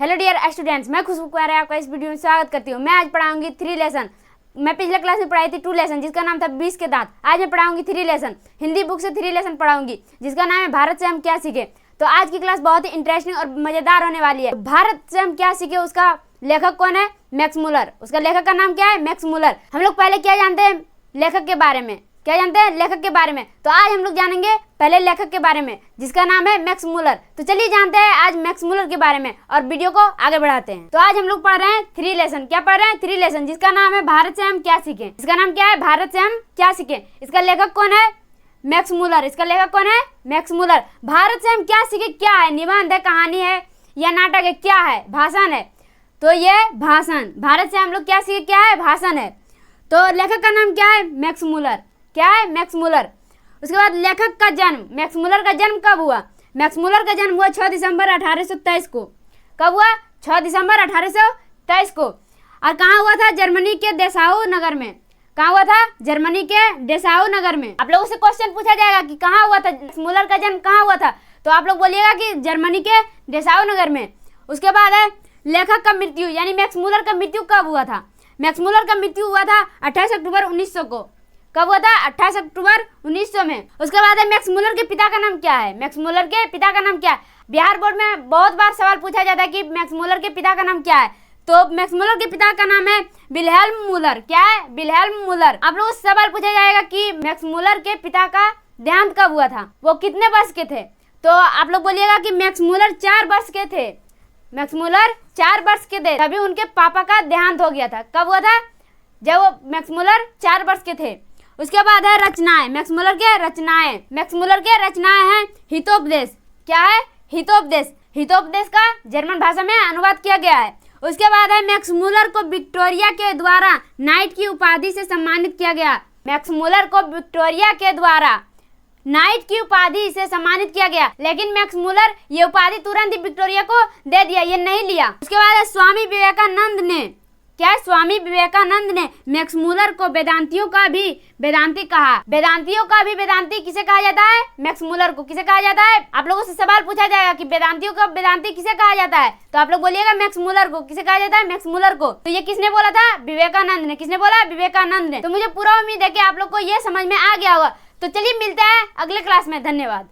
Hello dear students, मैं खुशबू कुमार आपका इस वीडियो में स्वागत करती हूँ। मैं आज पढ़ाऊंगी 3 लेसन। मैं पिछले क्लास में पढ़ाई थी 2 लेसन जिसका नाम था 20 के दांत। आज मैं पढ़ाऊंगी 3 लेसन, हिंदी बुक से 3 लेसन पढ़ाऊंगी जिसका नाम है भारत से हम क्या सीखे। तो आज की क्लास बहुत ही इंटरेस्टिंग और मजेदार होने वाली है। भारत से हम क्या सीखे उसका लेखक कौन है? Max Muller. उसका लेखक का नाम क्या है? Max Muller. हम लोग पहले क्या जानते हैं लेखक के बारे में? क्या जानते हैं लेखक के बारे में? तो आज हम लोग जानेंगे पहले लेखक के बारे में जिसका नाम है मैक्स मुलर। तो चलिए जानते हैं आज मैक्स मुलर के बारे में और वीडियो को आगे बढ़ाते हैं। तो आज हम लोग पढ़ रहे हैं 3 लेसन। क्या पढ़ रहे हैं? 3 लेसन जिसका नाम है भारत से हम क्या सीखे। इसका नाम क्या है? भारत से हम क्या सीखे। इसका लेखक कौन है? Max Muller. इसका लेखक कौन है? Max Muller. भारत से हम क्या सीखे क्या है? निबंध है, कहानी है या नाटक है? क्या है? भाषण है। तो ये भाषण, भारत से हम लोग क्या सीखे क्या है? भाषण है। तो लेखक का नाम क्या है? Max Muller. क्या है? Max Muller. उसके बाद लेखक का जन्म, मैक्स मुलर का जन्म कब हुआ? मैक्स मुलर का जन्म हुआ 6 दिसंबर 1823 को। कब हुआ? 6 दिसंबर 1823 को। और कहाँ हुआ था? जर्मनी के डेसाउ नगर में। कहाँ हुआ था? जर्मनी के डेसाउ नगर में। आप लोगों से क्वेश्चन पूछा जाएगा कि कहाँ हुआ था मैक्स मुलर का जन्म, कहाँ हुआ था? तो आप लोग बोलिएगा कि जर्मनी के डेसाउ नगर में। उसके बाद है लेखक का मृत्यु, यानी मैक्स मुलर का मृत्यु कब हुआ था? मैक्स मुलर का मृत्यु हुआ था 28 अक्टूबर 1900 को। कब हुआ था? 28 अक्टूबर 1900 में। उसके बाद है मैक्स मुलर के पिता का नाम क्या है? मैक्स मुलर के पिता का नाम क्या है? बिहार बोर्ड में बहुत बार सवाल पूछा जाता है कि मैक्स मुलर के पिता का नाम क्या है। तो मैक्स मुलर के पिता का नाम है विल्हेल्म मुलर। क्या है? विल्हेल्म मुलर। आप लोगों से सवाल पूछा जाएगा कि मैक्स मुलर के पिता का देहांत कब हुआ था, वो कितने वर्ष के थे? तो आप लोग बोलिएगा कि मैक्स मुलर 4 वर्ष के थे। मैक्स मुलर 4 वर्ष के थे तभी उनके पापा का देहांत हो गया था। कब हुआ था? जब वो मैक्स मुलर 4 वर्ष के थे। उसके बाद है रचनाएं, मैक्स मुलर के रचनाएं। मैक्स मुलर के रचनाएं हैं हितोपदेश। क्या है? हितोपदेश। हितोपदेश का जर्मन भाषा में अनुवाद किया गया है। उसके बाद है मैक्स मुलर को विक्टोरिया के द्वारा नाइट की उपाधि से सम्मानित किया गया। मैक्स मुलर को विक्टोरिया के द्वारा नाइट की उपाधि से सम्मानित किया गया, लेकिन मैक्स मुलर ये उपाधि तुरंत ही विक्टोरिया को दे दिया, ये नहीं लिया। उसके बाद है स्वामी विवेकानंद ने, क्या स्वामी विवेकानंद ने मैक्स मुलर को वेदांतियों का भी वेदांती कहा। वेदांतियों का भी वेदांती किसे कहा जाता है? मैक्स मुलर को। किसे कहा जाता है? आप लोगों से सवाल पूछा जाएगा कि वेदांतियों का वेदांती किसे कहा जाता है, तो आप लोग बोलिएगा मैक्स मुलर को। किसे कहा जाता है? मैक्स मुलर को। तो ये किसने बोला था? विवेकानंद ने। किसने बोला? विवेकानंद ने। तो मुझे पूरा उम्मीद है कि आप लोग को ये समझ में आ गया होगा। तो चलिए मिलते हैं अगले क्लास में। धन्यवाद।